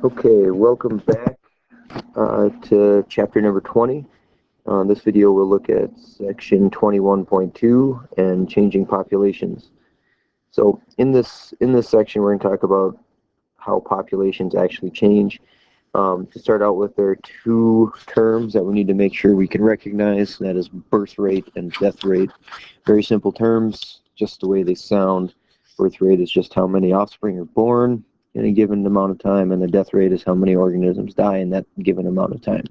Okay, welcome back to chapter number 20. This video will look at section 21.2 and changing populations. So in this section, we're going to talk about how populations actually change. To start out with, there are two terms that we need to make sure we can recognize. That is birth rate and death rate. Very simple terms, just the way they sound. Birth rate is just how many offspring are born in a given amount of time, and the death rate is how many organisms die in that given amount of time.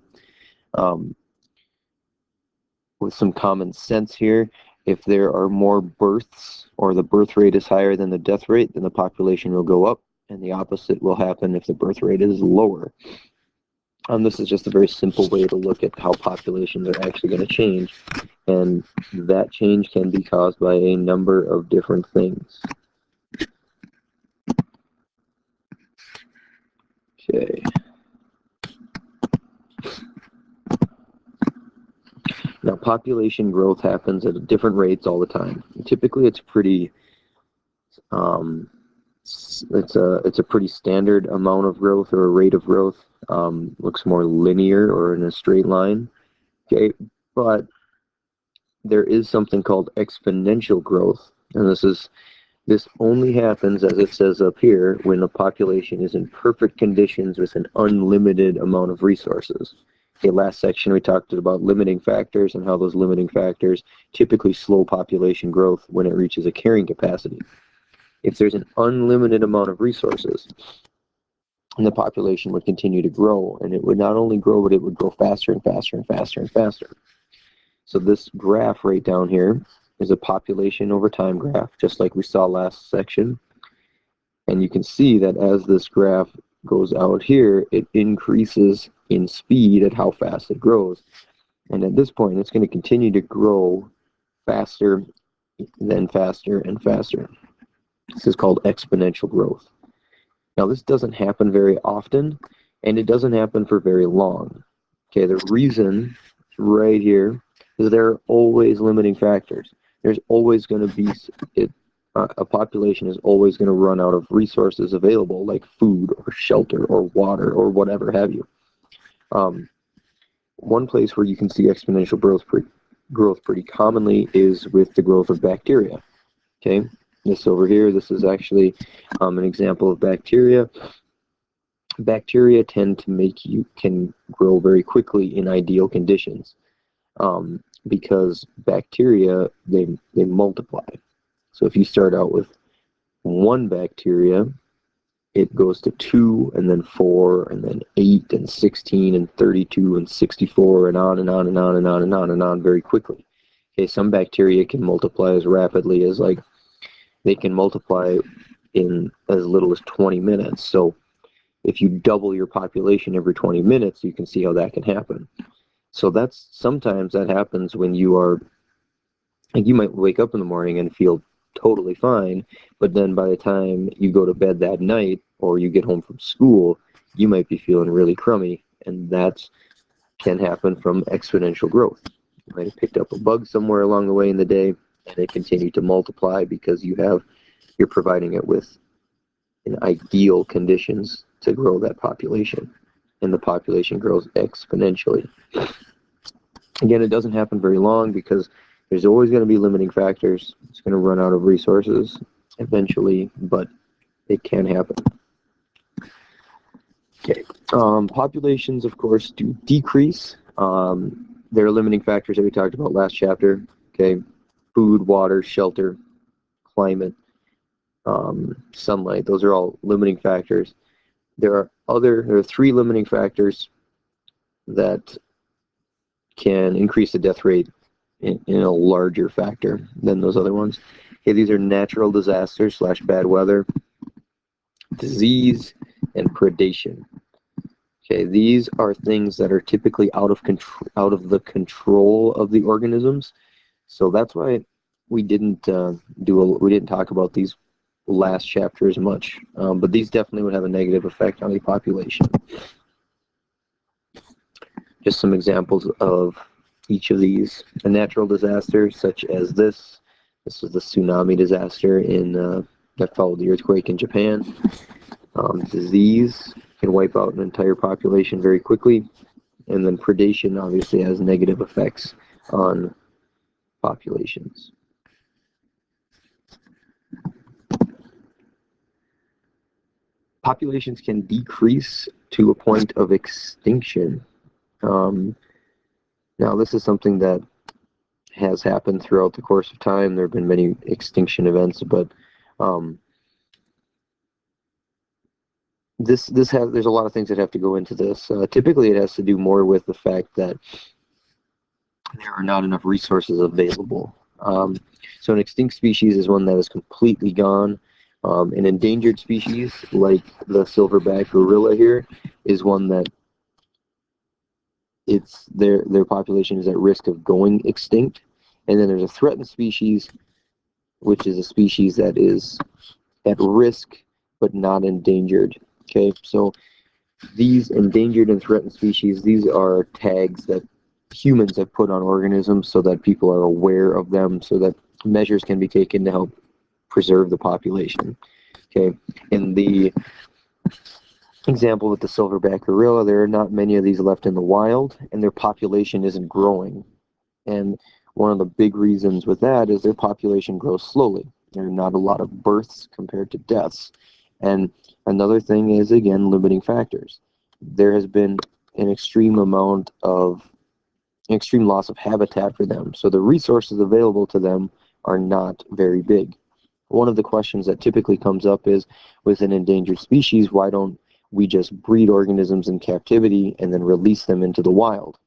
With some common sense here, if there are more births or the birth rate is higher than the death rate, then the population will go up, and the opposite will happen if the birth rate is lower. This is just a very simple way to look at how populations are actually going to change, and that change can be caused by a number of different things. Okay. Now, population growth happens at different rates all the time. Typically, it's pretty it's a pretty standard amount of growth or a rate of growth. Looks more linear or in a straight line. Okay, but there is something called exponential growth, and this only happens, as it says up here, when the population is in perfect conditions with an unlimited amount of resources. Okay, last section we talked about limiting factors and how those limiting factors typically slow population growth when it reaches a carrying capacity. If there's an unlimited amount of resources, and the population would continue to grow, and it would not only grow, but it would grow faster and faster and faster and faster. So this graph right down here is a population over time graph, just like we saw last section. And you can see that as this graph goes out here, it increases in speed at how fast it grows. And at this point, it's going to continue to grow faster, then faster and faster. This is called exponential growth. Now, this doesn't happen very often, and it doesn't happen for very long. Okay, the reason right here is there are always limiting factors. There's always going to be a population is always going to run out of resources available, like food or shelter or water or whatever have you. One place where you can see exponential growth pretty commonly is with the growth of bacteria. Okay, this over here, this is actually an example of bacteria. Bacteria tend to can grow very quickly in ideal conditions. Because bacteria, they multiply. So if you start out with one bacteria, it goes to 2, and then 4, and then 8, and 16, and 32, and 64, and on and on and on and on and on and on very quickly. Okay, some bacteria can multiply as rapidly as they can multiply in as little as 20 minutes. So if you double your population every 20 minutes, you can see how that can happen. So sometimes that happens when you might wake up in the morning and feel totally fine, but then by the time you go to bed that night or you get home from school, you might be feeling really crummy, and that can happen from exponential growth. You might have picked up a bug somewhere along the way in the day, and it continued to multiply because you're providing it with ideal conditions to grow that population, and the population grows exponentially. Again, it doesn't happen very long because there's always going to be limiting factors. It's going to run out of resources eventually, but it can happen. Okay, populations, of course, do decrease. There are limiting factors that we talked about last chapter. Okay, food, water, shelter, climate, sunlight. Those are all limiting factors. There are 3 limiting factors that can increase the death rate in a larger factor than those other ones. Okay, these are natural disasters / bad weather, disease, and predation. Okay, these are things that are typically out of the control of the organisms. So that's why we didn't talk about these last chapter as much. But these definitely would have a negative effect on the population. Just some examples of each of these. A natural disaster such as this was the tsunami disaster that followed the earthquake in Japan. Disease can wipe out an entire population very quickly. And then predation obviously has negative effects on populations. Populations can decrease to a point of extinction. Now, this is something that has happened throughout the course of time. There have been many extinction events, but there's a lot of things that have to go into this. Typically, it has to do more with the fact that there are not enough resources available. So an extinct species is one that is completely gone. An endangered species, like the silverback gorilla here, is one that their population is at risk of going extinct. And then there's a threatened species, which is a species that is at risk but not endangered. Okay, so these endangered and threatened species, these are tags that humans have put on organisms so that people are aware of them, so that measures can be taken to help preserve the population. Okay, in the example with the silverback gorilla, there are not many of these left in the wild, and their population isn't growing. And one of the big reasons with that is their population grows slowly. There are not a lot of births compared to deaths. And another thing is, again, limiting factors. There has been an extreme loss of habitat for them. So the resources available to them are not very big. One of the questions that typically comes up is, with an endangered species, why don't we just breed organisms in captivity and then release them into the wild?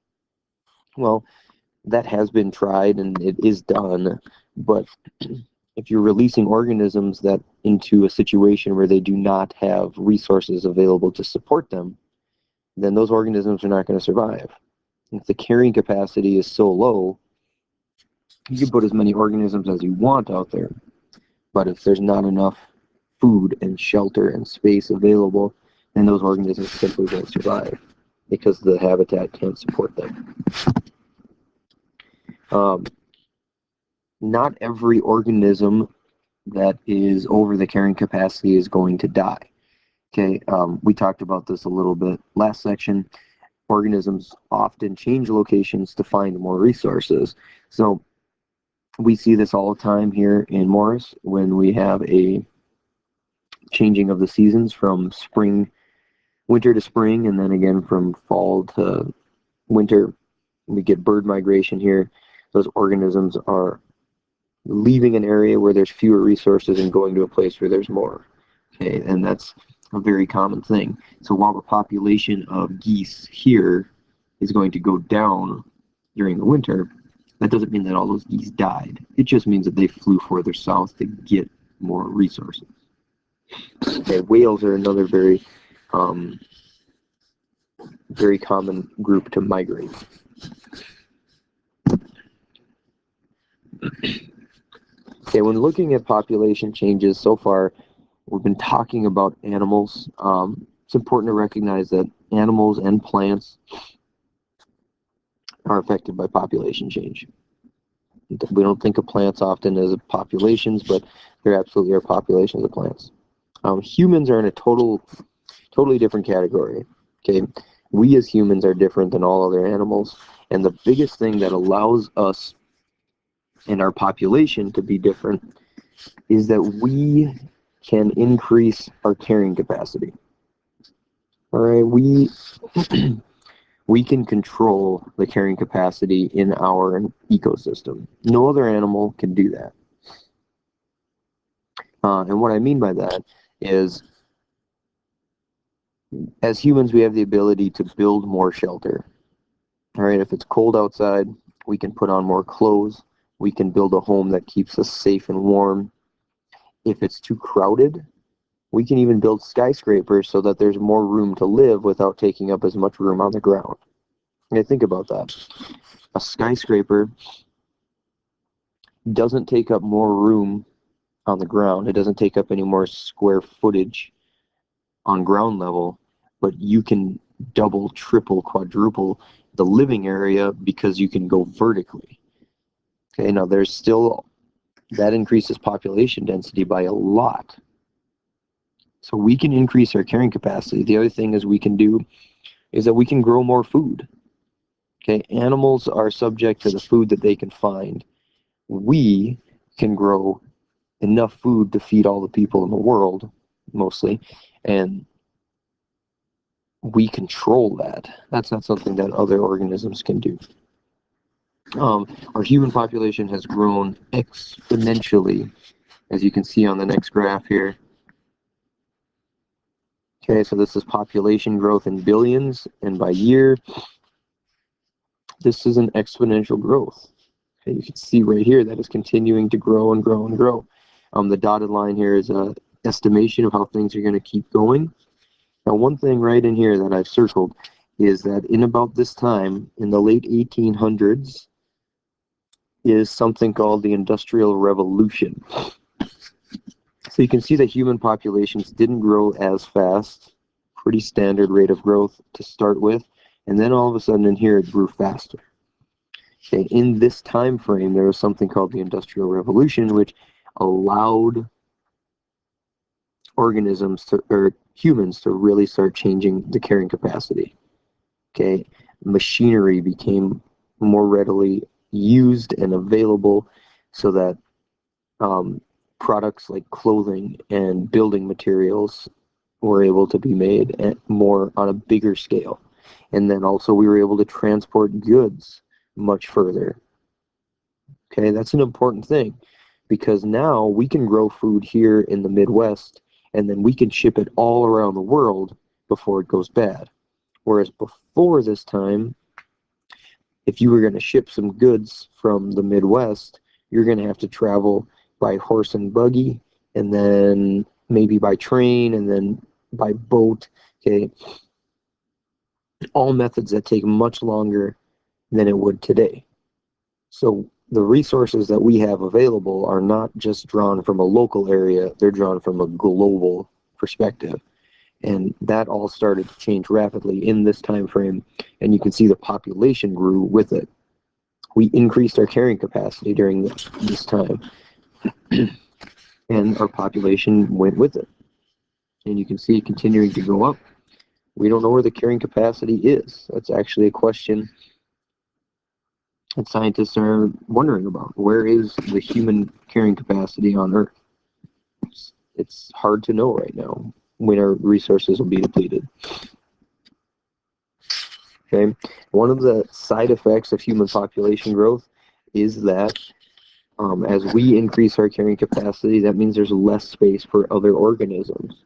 Well, that has been tried and it is done, but if you're releasing organisms that into a situation where they do not have resources available to support them, then those organisms are not going to survive. If the carrying capacity is so low, you can put as many organisms as you want out there, but if there's not enough food and shelter and space available, then those organisms simply won't survive because the habitat can't support them. Not every organism that is over the carrying capacity is going to die. Okay, we talked about this a little bit last section. Organisms often change locations to find more resources. So we see this all the time here in Morris when we have a changing of the seasons from winter to spring, and then again from fall to winter. We get bird migration here. Those organisms are leaving an area where there's fewer resources and going to a place where there's more. Okay, and that's a very common thing. So while the population of geese here is going to go down during the winter, that doesn't mean that all those geese died. It just means that they flew further south to get more resources. Okay, whales are another very common group to migrate. Okay, when looking at population changes so far, we've been talking about animals. It's important to recognize that animals and plants are affected by population change. We don't think of plants often as populations, but there absolutely are populations of plants. Humans are in a totally different category. Okay, we as humans are different than all other animals, and the biggest thing that allows us and our population to be different is that we can increase our carrying capacity. All right, we can control the carrying capacity in our ecosystem. No other animal can do that. And what I mean by that is, as humans, we have the ability to build more shelter. All right, if it's cold outside, we can put on more clothes. We can build a home that keeps us safe and warm. If it's too crowded, we can even build skyscrapers so that there's more room to live without taking up as much room on the ground. Okay, think about that. A skyscraper doesn't take up more room on the ground. It doesn't take up any more square footage on ground level, but you can double, triple, quadruple the living area because you can go vertically. Okay, now there's still, that increases population density by a lot. So we can increase our carrying capacity. The other thing is we can do is that we can grow more food. Okay, animals are subject to the food that they can find. We can grow enough food to feed all the people in the world, mostly, and we control that. That's not something that other organisms can do. Our human population has grown exponentially, as you can see on the next graph here. Okay, so this is population growth in billions, and by year, this is an exponential growth. Okay, you can see right here that is continuing to grow and grow and grow. The dotted line here is an estimation of how things are going to keep going. Now, one thing right in here that I've circled is that in about this time, in the late 1800s, is something called the Industrial Revolution. So you can see that human populations didn't grow as fast, pretty standard rate of growth to start with, and then all of a sudden in here it grew faster. Okay, in this time frame, there was something called the Industrial Revolution, which allowed organisms to, or humans to really start changing the carrying capacity. Okay, machinery became more readily used and available so that products like clothing and building materials were able to be made at more on a bigger scale. And then also we were able to transport goods much further. Okay, that's an important thing because now we can grow food here in the Midwest and then we can ship it all around the world before it goes bad. Whereas before this time, if you were going to ship some goods from the Midwest, you're going to have to travel by horse and buggy, and then maybe by train, and then by boat. Okay, all methods that take much longer than it would today. So the resources that we have available are not just drawn from a local area, they're drawn from a global perspective. And that all started to change rapidly in this time frame, and you can see the population grew with it. We increased our carrying capacity during this time, and our population went with it. And you can see it continuing to go up. We don't know where the carrying capacity is. That's actually a question that scientists are wondering about. Where is the human carrying capacity on Earth? It's hard to know right now when our resources will be depleted. Okay, one of the side effects of human population growth is that as we increase our carrying capacity, that means there's less space for other organisms.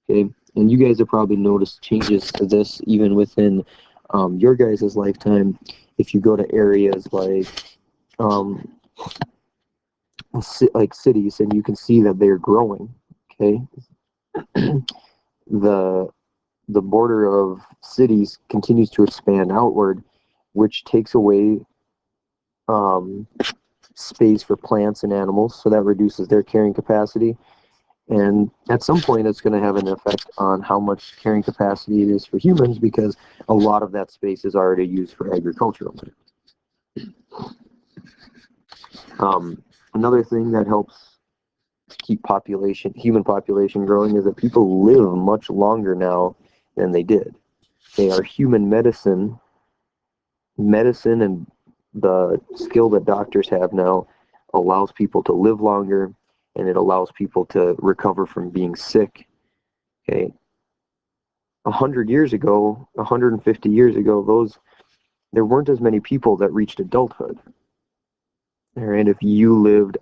Okay, and you guys have probably noticed changes to this even within your guys' lifetime. If you go to areas like cities, and you can see that they're growing. Okay, the border of cities continues to expand outward, which takes away space for plants and animals, so that reduces their carrying capacity. And at some point, it's going to have an effect on how much carrying capacity it is for humans, because a lot of that space is already used for agricultural land. Another thing that helps keep human population growing is that people live much longer now than they did. They are human medicine and the skill that doctors have now allows people to live longer, and it allows people to recover from being sick. Okay, 100 years ago, 150 years ago, there weren't as many people that reached adulthood. And if you lived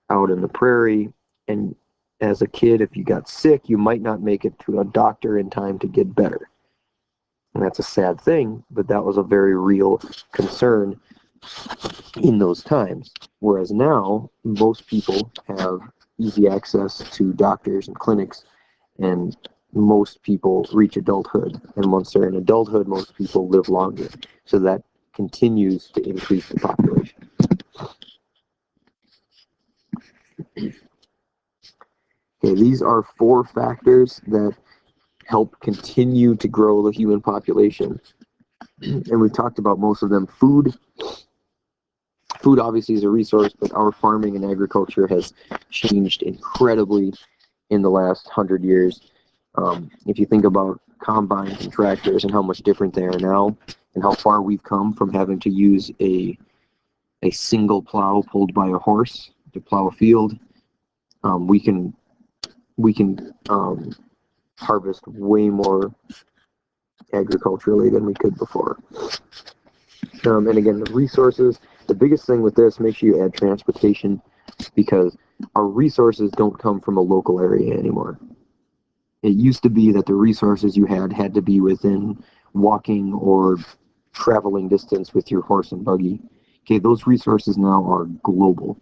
out in the prairie, and as a kid, if you got sick, you might not make it to a doctor in time to get better. And that's a sad thing, but that was a very real concern in those times. Whereas now, most people have easy access to doctors and clinics, and most people reach adulthood. And once they're in adulthood, most people live longer. So that continues to increase the population. Okay, these are 4 factors that help continue to grow the human population. And we've talked about most of them. Food obviously is a resource, but our farming and agriculture has changed incredibly in the last 100 years. If you think about combines and tractors and how much different they are now, and how far we've come from having to use a single plow pulled by a horse to plow a field, we can harvest way more agriculturally than we could before. And again, the resources, the biggest thing with this, make sure you add transportation, because our resources don't come from a local area anymore. It used to be that the resources you had to be within walking or traveling distance with your horse and buggy. Okay, those resources now are global.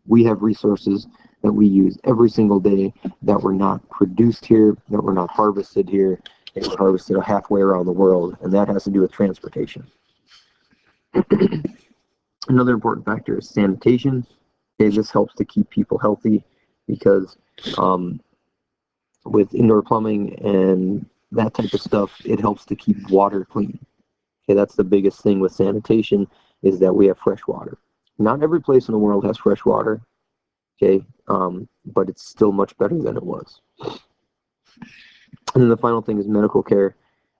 We have resources that we use every single day that were not produced here, that were not harvested here. They were harvested halfway around the world, and that has to do with transportation. Another important factor is sanitation. Okay, this helps to keep people healthy, because with indoor plumbing and that type of stuff, it helps to keep water clean. Okay, that's the biggest thing with sanitation, is that we have fresh water. Not every place in the world has fresh water, okay, but it's still much better than it was. And then the final thing is medical care.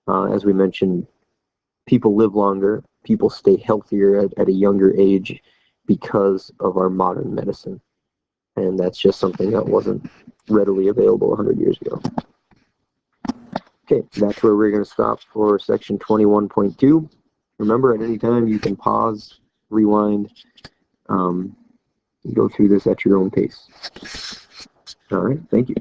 As we mentioned, people live longer, people stay healthier at a younger age because of our modern medicine. And that's just something that wasn't readily available 100 years ago. Okay, that's where we're going to stop for section 21.2. Remember, at any time you can pause, rewind, go through this at your own pace. All right, thank you.